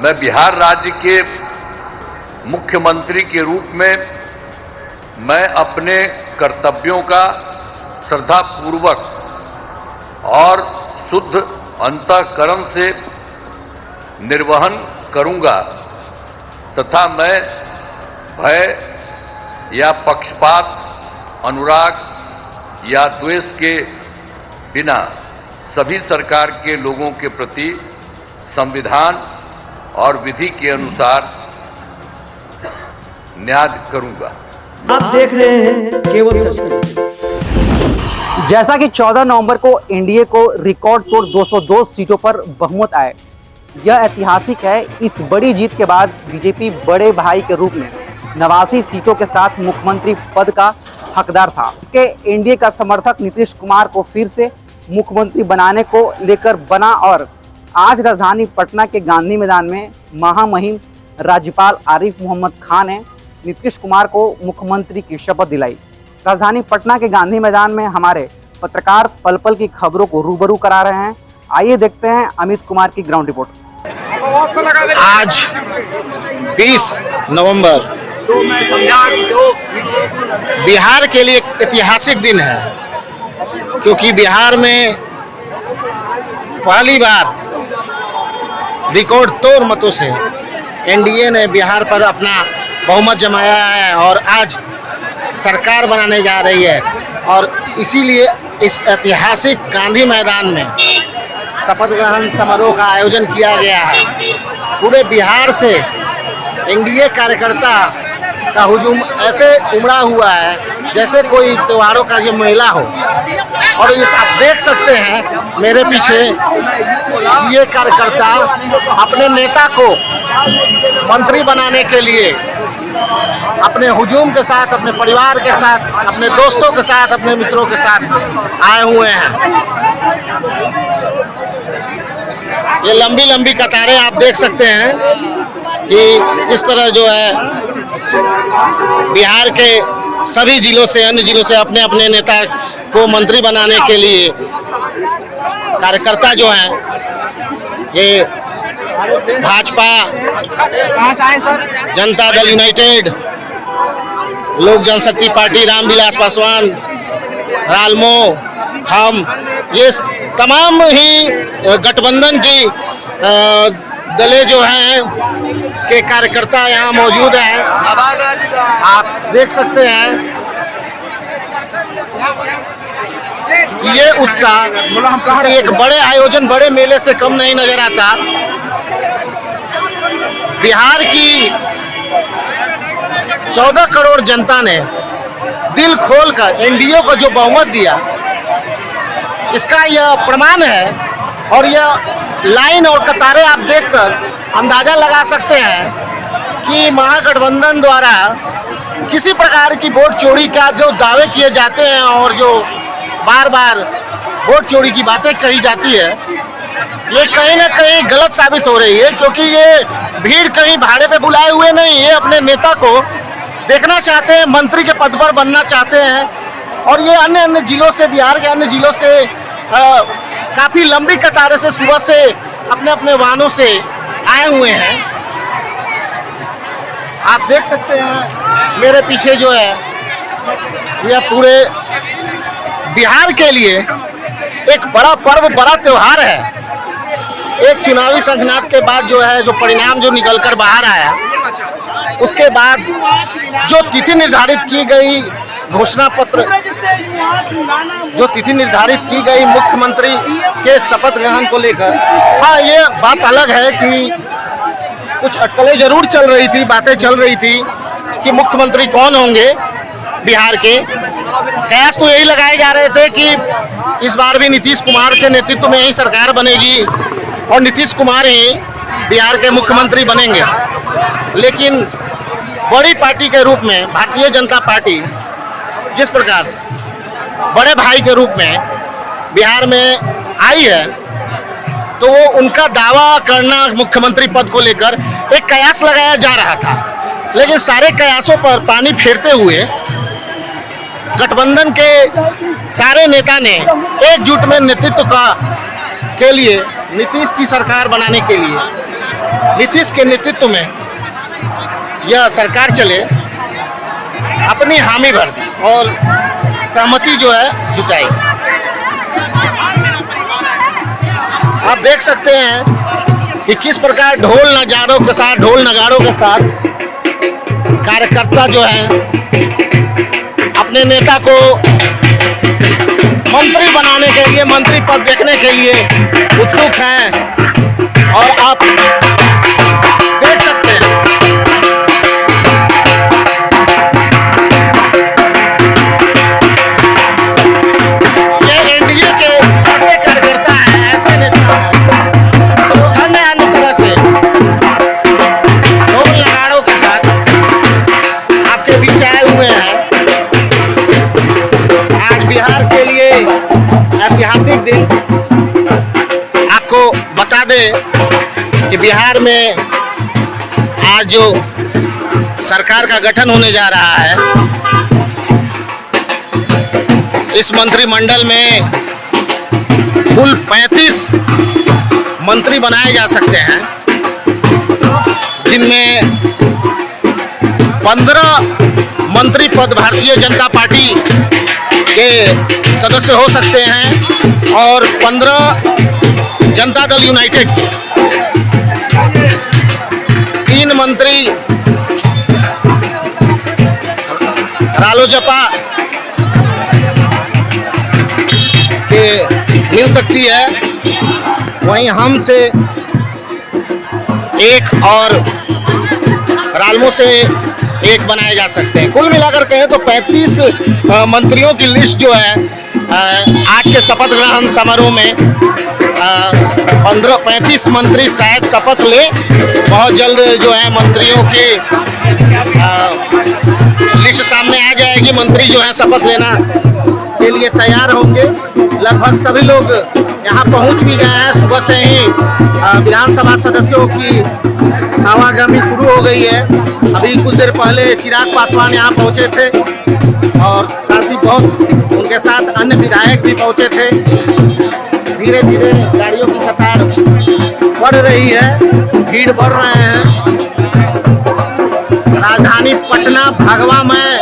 मैं बिहार राज्य के मुख्यमंत्री के रूप में मैं अपने कर्तव्यों का श्रद्धापूर्वक और शुद्ध अंतःकरण से निर्वहन करूंगा तथा मैं भय या पक्षपात, अनुराग या द्वेष के बिना सभी सरकार के लोगों के प्रति संविधान और विधि के अनुसार न्याय करूंगा। आप देख रहे हैं केवल सच। जैसा कि 14 नवंबर को एनडीए को रिकॉर्ड तोड़ 202 सीटों पर बहुमत आए, यह ऐतिहासिक है। इस बड़ी जीत के बाद बीजेपी बड़े भाई के रूप में 89 सीटों के साथ मुख्यमंत्री पद का हकदार था। इसके एनडीए का समर्थक नीतीश कुमार को फिर से मुख्यमंत्री बनाने को लेकर बना और आज राजधानी पटना के गांधी मैदान में महामहिम राज्यपाल आरिफ मोहम्मद खान ने नीतीश कुमार को मुख्यमंत्री की शपथ दिलाई। राजधानी पटना के गांधी मैदान में हमारे पत्रकार पल पल की खबरों को रूबरू करा रहे हैं। आइए देखते हैं अमित कुमार की ग्राउंड रिपोर्ट। आज 20 नवंबर बिहार के लिए एक ऐतिहासिक दिन है, क्योंकि बिहार में पहली बार रिकॉर्ड तोड़ मतों से एनडीए ने बिहार पर अपना बहुमत जमाया है और आज सरकार बनाने जा रही है। और इसीलिए इस ऐतिहासिक गांधी मैदान में शपथ ग्रहण समारोह का आयोजन किया गया है। पूरे बिहार से एनडीए कार्यकर्ता का हुजूम ऐसे उमड़ा हुआ है जैसे कोई त्योहारों का ये मेला हो। और इस आप देख सकते हैं मेरे पीछे ये कार्यकर्ता अपने नेता को मंत्री बनाने के लिए अपने हुजूम के साथ, अपने परिवार के साथ, अपने दोस्तों के साथ, अपने मित्रों के साथ आए हुए हैं। ये लंबी लंबी कतारें आप देख सकते हैं कि इस तरह जो है बिहार के सभी जिलों से, अन्य जिलों से अपने अपने नेता को मंत्री बनाने के लिए कार्यकर्ता जो हैं, ये भाजपा, जनता दल यूनाइटेड, लोक जनशक्ति पार्टी, रामविलास पासवान, रालमो, हम, ये तमाम ही गठबंधन की दलें जो हैं के कार्यकर्ता यहाँ मौजूद हैं। आप देख सकते हैं कि ये उत्साह किसी एक बड़े आयोजन, बड़े मेले से कम नहीं नजर आता। बिहार की 14 करोड़ जनता ने दिल खोलकर एनडीए को जो बहुमत दिया, इसका यह प्रमाण है। और यह लाइन और कतारें आप देखकर अंदाजा लगा सकते हैं कि महागठबंधन द्वारा किसी प्रकार की वोट चोरी का जो दावे किए जाते हैं और जो बार बार वोट चोरी की बातें कही जाती है, ये कहीं ना कहीं गलत साबित हो रही है। क्योंकि ये भीड़ कहीं भाड़े पे बुलाए हुए नहीं, ये अपने नेता को देखना चाहते हैं, मंत्री के पद पर बनना चाहते हैं। और ये अन्य अन्य जिलों से, बिहार के अन्य जिलों से काफ़ी लंबी कतारें से सुबह से अपने अपने वाहनों से आए हुए हैं। आप देख सकते हैं मेरे पीछे जो है, यह पूरे बिहार के लिए एक बड़ा पर्व, बड़ा त्योहार है। एक चुनावी संघनाथ के बाद जो है, जो परिणाम जो निकलकर बाहर आया, उसके बाद जो तिथि निर्धारित की गई, घोषणा पत्र जो तिथि निर्धारित की गई मुख्यमंत्री के शपथ ग्रहण को लेकर, हाँ, ये बात अलग है कि कुछ अटकलें जरूर चल रही थी, बातें चल रही थी कि मुख्यमंत्री कौन होंगे बिहार के। कयास तो यही लगाए जा रहे थे कि इस बार भी नीतीश कुमार के नेतृत्व में ही सरकार बनेगी और नीतीश कुमार ही बिहार के मुख्यमंत्री बनेंगे। लेकिन बड़ी पार्टी के रूप में भारतीय जनता पार्टी जिस प्रकार बड़े भाई के रूप में बिहार में आई है, तो वो उनका दावा करना मुख्यमंत्री पद को लेकर एक कयास लगाया जा रहा था। लेकिन सारे कयासों पर पानी फेरते हुए गठबंधन के सारे नेता ने एकजुट में नेतृत्व के लिए, नीतीश की सरकार बनाने के लिए नीतीश के नेतृत्व में यह सरकार चले, अपनी हामी भर दी और सहमति जो है जुटाई। आप देख सकते हैं कि किस प्रकार ढोल नगाड़ों के साथ कार्यकर्ता जो है अपने नेता को मंत्री बनाने के लिए, मंत्री पद देखने के लिए उत्सुक हैं। और आप देख सकते हैं ये एनडीए के ऐसे कार्यकर्ता हैं, ऐसे नेता हैं जो अन्य तरह से ढोल नगाड़ों के साथ आपके बीच आए हुए हैं। आज बिहार के लिए ऐतिहासिक दिन। आपको बता दें कि बिहार में आज जो सरकार का गठन होने जा रहा है, इस मंत्रिमंडल में कुल 35 मंत्री बनाए जा सकते हैं, जिनमें 15 मंत्री पद भारतीय जनता पार्टी के सदस्य हो सकते हैं और 15 जनता दल यूनाइटेड के। 3 मंत्री रालोजपा के मिल सकती है, वहीं हम से एक और रालमो से एक बनाए जा सकते हैं। कुल मिलाकर कहें तो 35 मंत्रियों की लिस्ट जो है आज के शपथ ग्रहण समारोह में 35 मंत्री शायद शपथ ले। बहुत जल्द जो है मंत्रियों की लिस्ट सामने आ जाएगी। मंत्री जो है शपथ लेना के लिए तैयार होंगे। लगभग सभी लोग यहाँ पहुँच भी गए हैं। सुबह से ही विधानसभा सदस्यों की आवागमन शुरू हो गई है। अभी कुछ देर पहले चिराग पासवान यहाँ पहुँचे थे और साथ ही बहुत उनके साथ अन्य विधायक भी पहुँचे थे। धीरे धीरे गाड़ियों की कतार बढ़ रही है, भीड़ बढ़ रहे हैं। राजधानी पटना भगवामय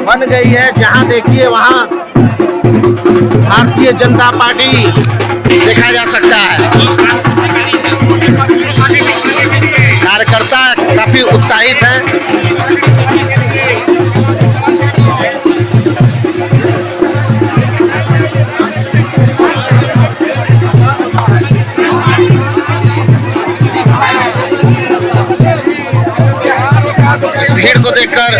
बन गई है। जहाँ देखिए वहाँ भारतीय जनता पार्टी देखा जा सकता है। कार्यकर्ता काफी उत्साहित हैं। इस भीड़ को देखकर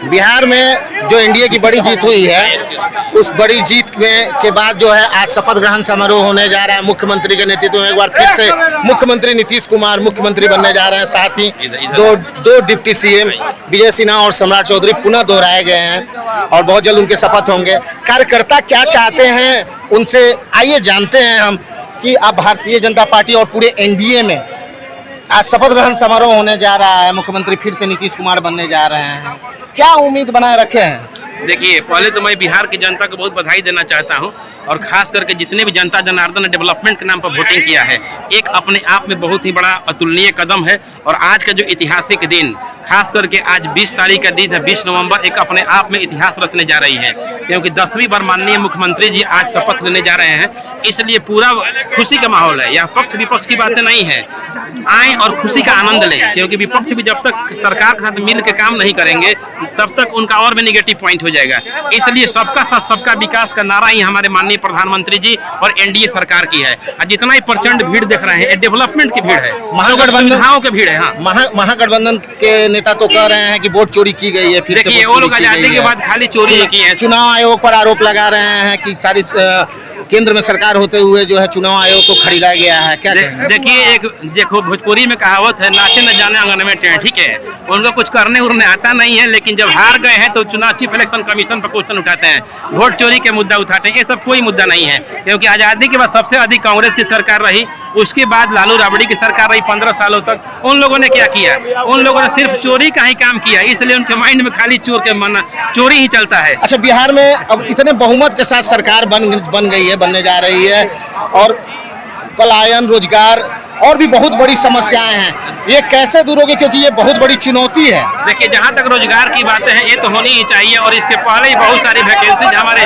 बिहार में जो एनडीए की बड़ी जीत हुई है, उस बड़ी जीत में के बाद जो है आज शपथ ग्रहण समारोह होने जा रहा है। मुख्यमंत्री के नेतृत्व में एक बार फिर से मुख्यमंत्री नीतीश कुमार मुख्यमंत्री बनने जा रहे हैं। साथ ही दो डिप्टी सीएम विजय सिन्हा और सम्राट चौधरी पुनः दोहराए गए हैं और बहुत जल्द उनके शपथ होंगे। कार्यकर्ता क्या चाहते हैं उनसे आइए जानते हैं हम कि अब भारतीय जनता पार्टी और पूरे एनडीए में आज शपथ ग्रहण समारोह होने जा रहा है। मुख्यमंत्री फिर से नीतीश कुमार बनने जा रहे हैं। क्या उम्मीद बनाए रखे हैं? देखिए, पहले तो मैं बिहार की जनता को बहुत बधाई देना चाहता हूं और खास करके जितने भी जनता जनार्दन ने डेवलपमेंट के नाम पर वोटिंग किया है, एक अपने आप में बहुत ही बड़ा अतुलनीय कदम है। और आज का जो ऐतिहासिक दिन, खास करके आज 20 तारीख का दिन है, 20 नवंबर, एक अपने आप में इतिहास रचने जा रही है, क्योंकि 10वीं बार माननीय मुख्यमंत्री जी आज शपथ लेने जा रहे हैं। इसलिए पूरा खुशी का माहौल है। यहाँ पक्ष विपक्ष की बातें नहीं है। आए और खुशी का आनंद लें, क्योंकि विपक्ष भी जब तक सरकार के साथ मिल के काम नहीं करेंगे तब तक उनका और भी नेगेटिव पॉइंट हो जाएगा। इसलिए सबका साथ सबका विकास का नारा ही हमारे माननीय प्रधानमंत्री जी और एनडीए सरकार की है। और जितना ही प्रचंड भीड़ देख रहे हैं, डेवलपमेंट की भीड़ है, महागठबंधन की भीड़ है। हाँ, महागठबंधन के नेता तो कह रहे हैं कि वोट चोरी की गई है। फिर देखिए, वो लोग आजादी के बाद खाली चोरी की है। चुनाव आयोग पर आरोप लगा रहे हैं कि सारी केंद्र में सरकार होते हुए जो है चुनाव आयोग को खरीदा गया है। क्या देखिए, देखो भोजपुरी में कहावत है, नाचे न जाने आंगन में टेढ़। ठीक है, उनको कुछ करने उरने आता नहीं है, लेकिन जब हार गए हैं तो चुनाव चीफ इलेक्शन कमीशन पर क्वेश्चन उठाते हैं, वोट चोरी के मुद्दा उठाते हैं। ये सब कोई मुद्दा नहीं है, क्योंकि आज़ादी के बाद सबसे अधिक कांग्रेस की सरकार रही उसके बाद लालू राबड़ी की सरकार रही 15 सालों तक। उन लोगों ने क्या किया? उन लोगों ने सिर्फ चोरी का ही काम किया, इसलिए उनके माइंड में खाली चोरी ही चलता है। अच्छा, बिहार में अब इतने बहुमत के साथ सरकार बन गई है, बनने जा रही है, और पलायन, रोजगार और भी बहुत बड़ी समस्याएं हैं, ये कैसे दूर होगी? क्योंकि ये बहुत बड़ी चुनौती है। देखिए, जहाँ तक रोजगार की बातें हैं, ये तो होनी ही चाहिए, और इसके पहले ही बहुत सारी वैकेंसी हमारे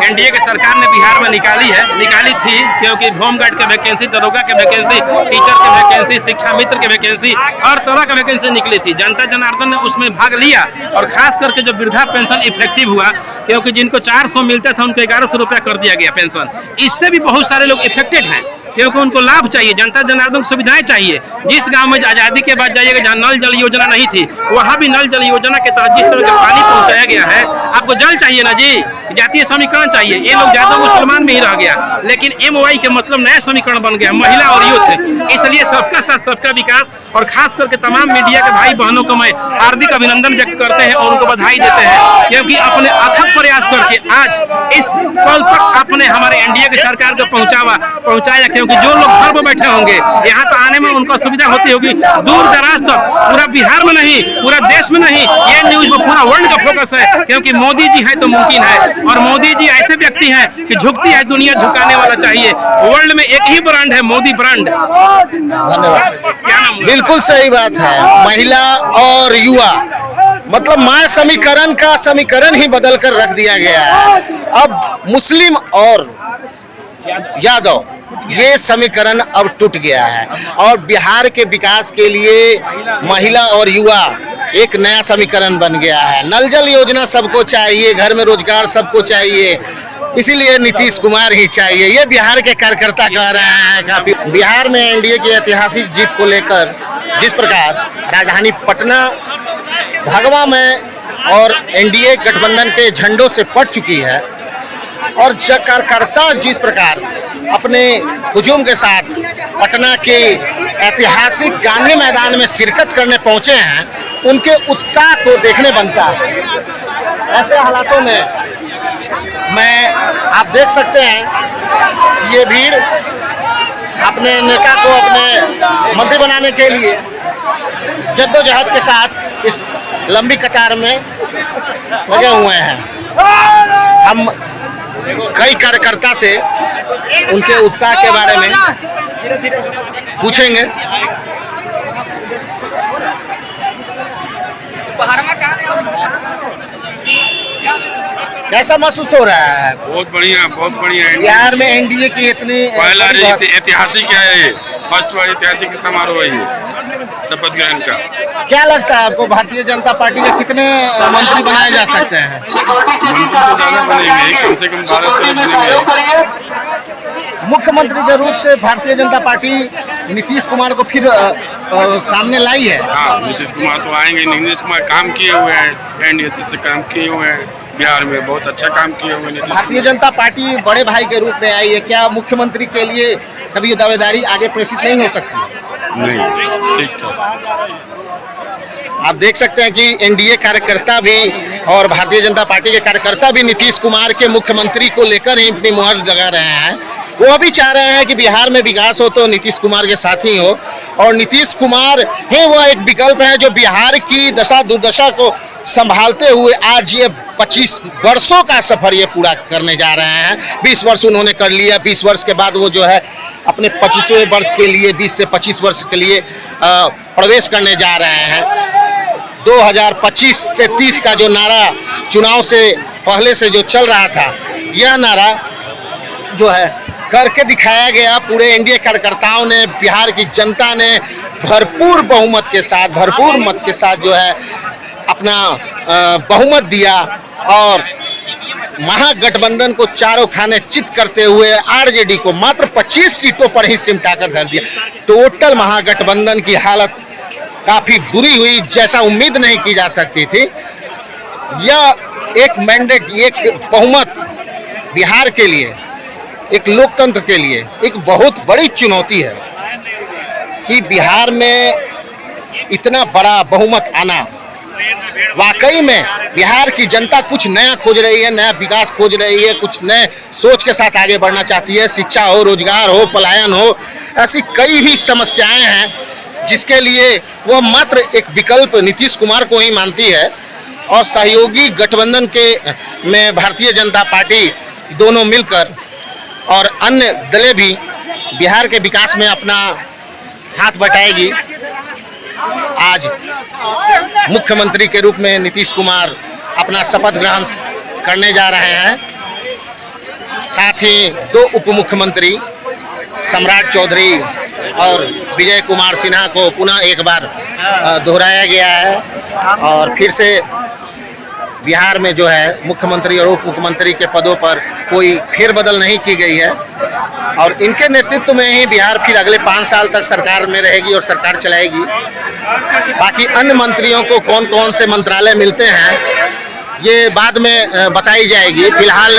एनडीए की सरकार ने बिहार में निकाली थी, क्योंकि होमगार्ड के वैकेंसी, दरोगा के वैकेंसी, टीचर के वैकेंसी, शिक्षा मित्र के वैकेंसी, हर तरह का वैकेंसी निकली थी। जनता जनार्दन ने उसमें भाग लिया, और खास करके जो वृद्धा पेंशन इफेक्टिव हुआ, क्योंकि जिनको 400 मिलता था उनको 1100 रुपया कर दिया गया पेंशन। इससे भी बहुत सारे लोग इफेक्टेड हैं, क्योंकि उनको लाभ चाहिए, जनता जनार्दन को सुविधाएं चाहिए। जिस गांव में आजादी के बाद जाइएगा जहाँ नल जल योजना नहीं थी, वहाँ भी नल जल योजना के तहत जिस तरह का पानी पहुंचाया गया है, आपको जल चाहिए ना जी, जातीय समीकरण चाहिए। ये लोग ज्यादा मुसलमान में ही रह गया, लेकिन MOI के मतलब नया समीकरण बन गया, महिला और युद्ध। इसलिए सबका साथ सबका विकास, और खास करके तमाम मीडिया के भाई बहनों को मैं हार्दिक अभिनंदन व्यक्त करते हैं और उनको बधाई देते हैं, क्योंकि अपने अथक प्रयास करके आज इस पल तक आपने हमारे एनडीए की सरकार को पहुंचाया। क्योंकि जो लोग घर में बैठे होंगे, यहाँ तो आने में उनको सुविधा होती होगी, दूर दराज तक, पूरा बिहार में नहीं, पूरा देश में नहीं, ये न्यूज में पूरा वर्ल्ड का फोकस है, क्योंकि मोदी जी है तो मुमकिन है। और मोदी जी ऐसे व्यक्ति हैं कि झुकती है दुनिया, झुकाने वाला चाहिए। वर्ल्ड में एक ही ब्रांड है, मोदी ब्रांड। धन्यवाद। क्या नाम? बिल्कुल सही बात है। महिला और युवा, मतलब मां समीकरण का समीकरण ही बदल कर रख दिया गया है। अब मुस्लिम और यादव, ये समीकरण अब टूट गया है, और बिहार के विकास के लिए महिला और युवा एक नया समीकरण बन गया है। नल जल योजना सबको चाहिए, घर में रोजगार सबको चाहिए, इसीलिए नीतीश कुमार ही चाहिए, ये बिहार के कार्यकर्ता कह रहे हैं। काफी बिहार में एनडीए की ऐतिहासिक जीत को लेकर जिस प्रकार राजधानी पटना भगवा में और एनडीए गठबंधन के झंडों से पट चुकी है, और कार्यकर्ता जिस प्रकार अपने हुजूम के साथ पटना के ऐतिहासिक गांधी मैदान में शिरकत करने पहुंचे हैं, उनके उत्साह को देखने बनता है। ऐसे हालातों में आप देख सकते हैं ये भीड़ अपने नेता को अपने मंत्री बनाने के लिए जद्दोजहद के साथ इस लंबी कतार में लगे हुए हैं। हम कई कार्यकर्ता से उनके उत्साह के बारे में पूछेंगे। कैसा महसूस हो रहा है? बहुत बढ़िया बिहार में एनडीए की इतनी पहला ऐतिहासिक है, फर्स्ट बार ऐतिहासिक समारोह है ये शपथ ग्रहण का। क्या लगता है आपको, भारतीय जनता पार्टी के कितने मंत्री बनाए जा सकते हैं? मंत्री तो ज्यादा बनेंगे, कम से कम 12 बनेंगे। मुख्यमंत्री के रूप से भारतीय जनता पार्टी नीतीश कुमार को फिर सामने लाई है। हाँ, नीतीश कुमार तो आएंगे। नीतीश कुमार काम किए हुए हैं, एनडीए से काम किए हुए हैं, बिहार में बहुत अच्छा काम किए हुए हैं। भारतीय जनता पार्टी बड़े भाई के रूप में आई है, क्या मुख्यमंत्री के लिए कभी दावेदारी आगे प्रेषित नहीं हो सकती? नहीं, ठीक है। आप देख सकते हैं कि एनडीए कार्यकर्ता भी और भारतीय जनता पार्टी के कार्यकर्ता भी नीतीश कुमार के मुख्यमंत्री को लेकर ही अपनी मुहर लगा रहे हैं। वो भी चाह रहे हैं कि बिहार में विकास हो तो नीतीश कुमार के साथ ही हो, और नीतीश कुमार ही वो एक विकल्प है जो बिहार की दशा दुर्दशा को संभालते हुए आज ये 25 वर्षों का सफर ये पूरा करने जा रहे हैं। 20 वर्ष उन्होंने कर लिया, 20 वर्ष के बाद वो जो है अपने 25वें वर्ष के लिए 20 से 25 वर्ष के लिए प्रवेश करने जा रहे हैं। 2025 से 30 का जो नारा चुनाव से पहले से जो चल रहा था, यह नारा जो है करके दिखाया गया। पूरे एनडीए कार्यकर्ताओं ने, बिहार की जनता ने भरपूर बहुमत के साथ, भरपूर मत के साथ जो है अपना बहुमत दिया, और महागठबंधन को चारों खाने चित करते हुए आरजेडी को मात्र 25 सीटों पर ही सिमटा कर धर दिया। टोटल महागठबंधन की हालत काफी बुरी हुई, जैसा उम्मीद नहीं की जा सकती थी। यह एक मैंडेट, एक बहुमत बिहार के लिए, एक लोकतंत्र के लिए एक बहुत बड़ी चुनौती है कि बिहार में इतना बड़ा बहुमत आना। वाकई में बिहार की जनता कुछ नया खोज रही है, नया विकास खोज रही है, कुछ नए सोच के साथ आगे बढ़ना चाहती है। शिक्षा हो, रोजगार हो, पलायन हो, ऐसी कई ही समस्याएं हैं जिसके लिए वह मात्र एक विकल्प नीतीश कुमार को ही मानती है। और सहयोगी गठबंधन के में भारतीय जनता पार्टी दोनों मिलकर और अन्य दलें भी बिहार के विकास में अपना हाथ बटाएगी। आज मुख्यमंत्री के रूप में नीतीश कुमार अपना शपथ ग्रहण करने जा रहे हैं। साथ ही 2 उप मुख्यमंत्री सम्राट चौधरी और विजय कुमार सिन्हा को पुनः एक बार दोहराया गया है और फिर से बिहार में जो है मुख्यमंत्री और उप मुख्यमंत्री के पदों पर कोई फेरबदल नहीं की गई है और इनके नेतृत्व में ही बिहार फिर अगले 5 साल तक सरकार में रहेगी और सरकार चलाएगी। बाकी अन्य मंत्रियों को कौन कौन से मंत्रालय मिलते हैं ये बाद में बताई जाएगी। फिलहाल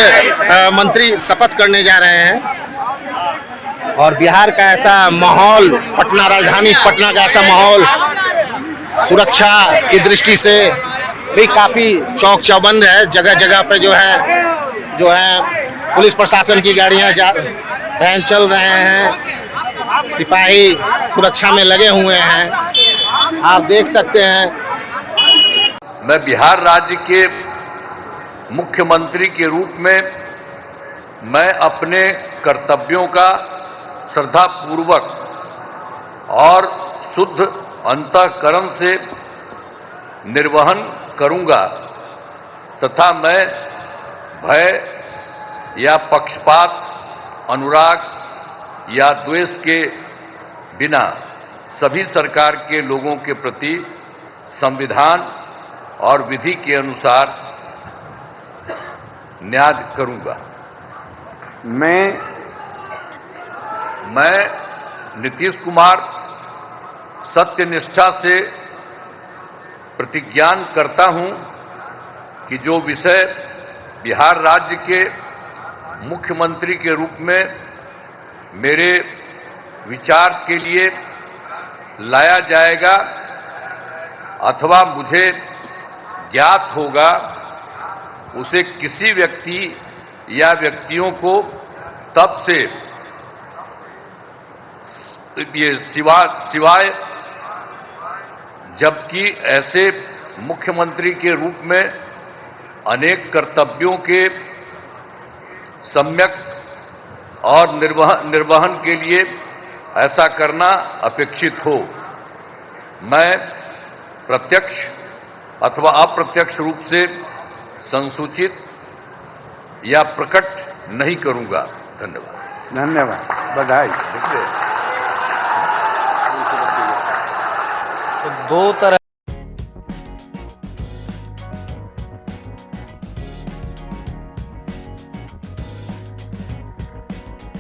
मंत्री शपथ करने जा रहे हैं और बिहार का ऐसा माहौल, पटना राजधानी पटना का ऐसा माहौल सुरक्षा की दृष्टि से भी काफ़ी चौक चौबंद है। जगह जगह पे जो है पुलिस प्रशासन की गाड़ियां वैन चल रहे हैं, सिपाही सुरक्षा में लगे हुए हैं, आप देख सकते हैं। मैं बिहार राज्य के मुख्यमंत्री के रूप में मैं अपने कर्तव्यों का श्रद्धापूर्वक और शुद्ध अंतःकरण से निर्वहन करूंगा तथा मैं भय या पक्षपात, अनुराग या द्वेष के बिना सभी सरकार के लोगों के प्रति संविधान और विधि के अनुसार न्याय करूंगा। मैं नीतीश कुमार सत्यनिष्ठा से प्रतिज्ञान करता हूं कि जो विषय बिहार राज्य के मुख्यमंत्री के रूप में मेरे विचार के लिए लाया जाएगा अथवा मुझे ज्ञात होगा उसे किसी व्यक्ति या व्यक्तियों को तब से ये सिवाय जबकि ऐसे मुख्यमंत्री के रूप में अनेक कर्तव्यों के सम्यक और निर्वहन के लिए ऐसा करना अपेक्षित हो, मैं प्रत्यक्ष अथवा अप्रत्यक्ष रूप से संसूचित या प्रकट नहीं करूंगा। धन्यवाद। बधाई। तो 2 तरह